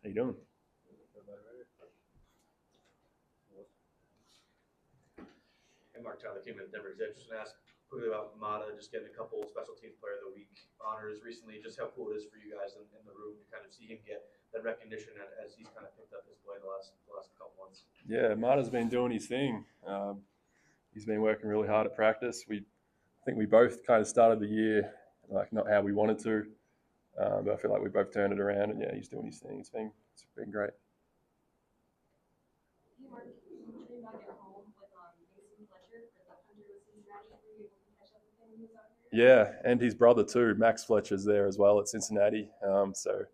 How you doing? And Mark Tyler came in at Denver. I just want to ask quickly about Mata, just getting a couple special teams player of the week honors recently. Just how cool it is for you guys in the room to kind of see him get that recognition as he's kind of picked up his play the last couple months. Yeah, Marta's been doing his thing. He's been working really hard at practice. I think we both kind of started the year like not how we wanted to, but I feel like we both turned it around. And yeah, he's doing his thing. It's been great. Hey Mark, you trained back at home with Mason Fletcher for the Hunter with Cincinnati. Were you able to catch up with him when he was out here? Yeah, and his brother too, Max Fletcher's there as well at Cincinnati. So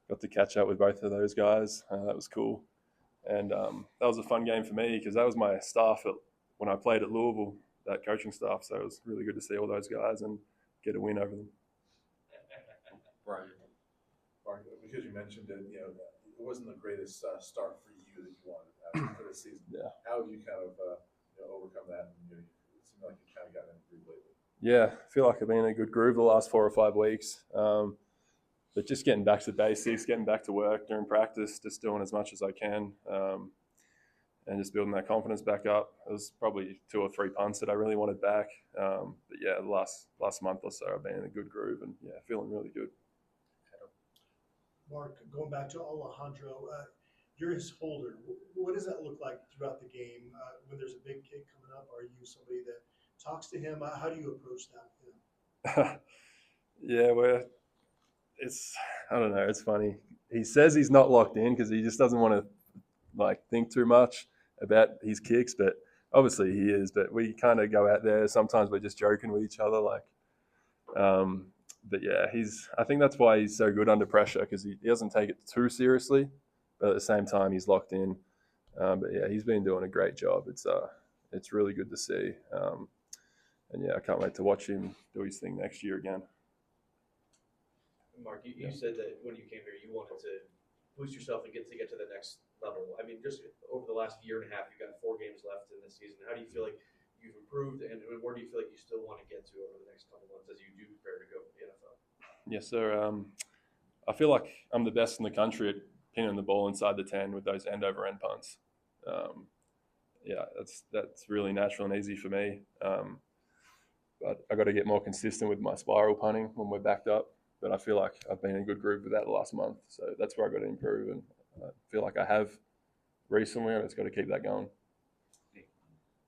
got to catch up with both of those guys. That was cool, and that was a fun game for me because that was my staff when I played at Louisville. That coaching staff, so it was really good to see all those guys and get a win over them. Brian, because you mentioned it, it wasn't the greatest start for you that you wanted for this season. Yeah. How have you kind of overcome that? And, it seemed like you kind of got in a groove lately. Yeah, I feel like I've been in a good groove the last 4 or 5 weeks. But just getting back to the basics, getting back to work during practice, just doing as much as I can, and just building that confidence back up. It was probably 2 or 3 punts that I really wanted back. But yeah, the last month or so, I've been in a good groove and yeah, feeling really good. Mark, going back to Alejandro, you're his holder. What does that look like throughout the game? When there's a big kick coming up, are you somebody that talks to him? How do you approach that with him? Yeah, I don't know, it's funny. He says he's not locked in because he just doesn't want to think too much about his kicks, but obviously he is. But we kind of go out there. Sometimes we're just joking with each other, but yeah, I think that's why he's so good under pressure because he doesn't take it too seriously, but at the same time he's locked in. But yeah, he's been doing a great job. It's really good to see, and yeah, I can't wait to watch him do his thing next year again. Mark, you said that when you came here, you wanted to boost yourself and get to the next level. I mean, just over the last year and a half, you've got 4 games left in this season. How do you feel like you've improved, and where do you feel like you still want to get to over the next couple months as you do prepare to go to the NFL? Yes, sir. I feel like I'm the best in the country at pinning the ball inside the 10 with those end-over-end punts. Yeah, that's really natural and easy for me. But I got to get more consistent with my spiral punting when we're backed up. But I feel like I've been in a good groove with that the last month. So that's where I've got to improve. And I feel like I have recently. I've just got to keep that going.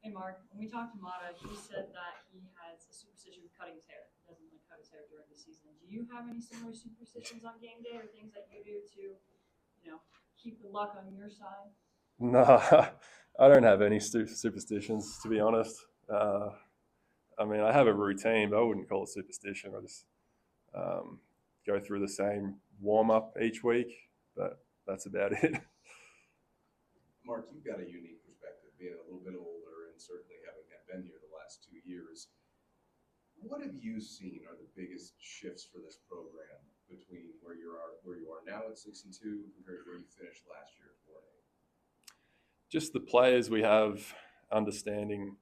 Hey Mark, when we talked to Mata, he said that he has a superstition with cutting his hair. He doesn't like cut his hair during the season. Do you have any similar superstitions on game day or things that you do to, keep the luck on your side? No, I don't have any superstitions, to be honest. I mean, I have a routine, but I wouldn't call it superstition. I just go through the same warm-up each week, but that's about it. Mark, you've got a unique perspective, being a little bit older and certainly having been here the last 2 years. What have you seen are the biggest shifts for this program between where you are now at 6-2 compared to where you finished last year at 4-8? Just the players we have understanding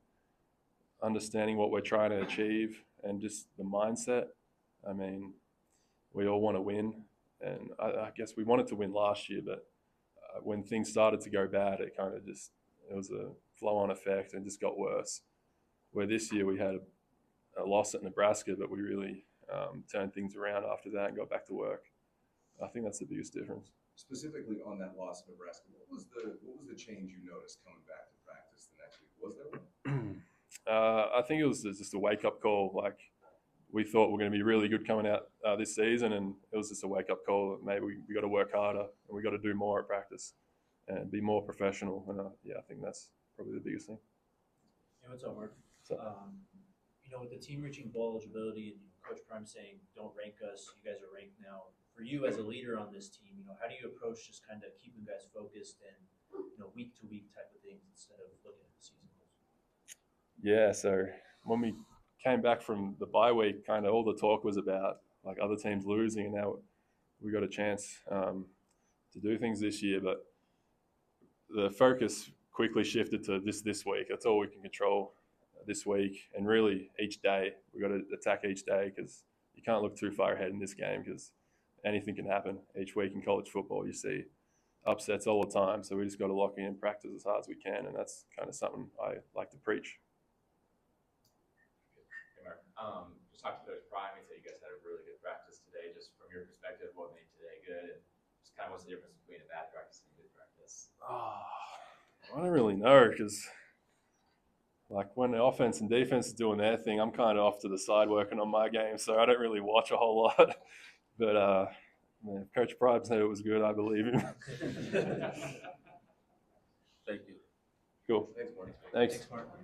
what we're trying to achieve and just the mindset. I mean, we all want to win, and I guess we wanted to win last year, but when things started to go bad, it was a flow-on effect and just got worse. Where this year we had a loss at Nebraska, but we really turned things around after that and got back to work. I think that's the biggest difference. Specifically on that loss in Nebraska, what was the change you noticed coming back to practice the next week? Was there one? I think it was just a wake-up call. Like, we thought we're going to be really good coming out this season, and it was just a wake-up call that maybe we got to work harder and we got to do more at practice and be more professional. And I think that's probably the biggest thing. Hey, what's up, Mark? So, with the team reaching bowl eligibility and Coach Prime saying, "Don't rank us," you guys are ranked now. For you as a leader on this team, how do you approach just kind of keeping guys focused and week to week type of things instead of looking at the season goals? Yeah, so when we came back from the bye week, kind of all the talk was about like other teams losing, and now we got a chance to do things this year. But the focus quickly shifted to this week. That's all we can control this week, and really each day we got to attack each day because you can't look too far ahead in this game because anything can happen each week in college football. You see upsets all the time. So we just got to lock in and practice as hard as we can, and that's kind of something I like to preach. Hey, Mark. Just talked to Coach Prime. He said you guys had a really good practice today. Just from your perspective, what made today good, and just kind of what's the difference between a bad practice and a good practice? I don't really know because, like, when the offense and defense is doing their thing, I'm kind of off to the side working on my game, so I don't really watch a whole lot. But man, if Coach Prime said it was good, I believe him. Thank you. Cool. Thanks, Mark. Thanks. Thanks, Mark.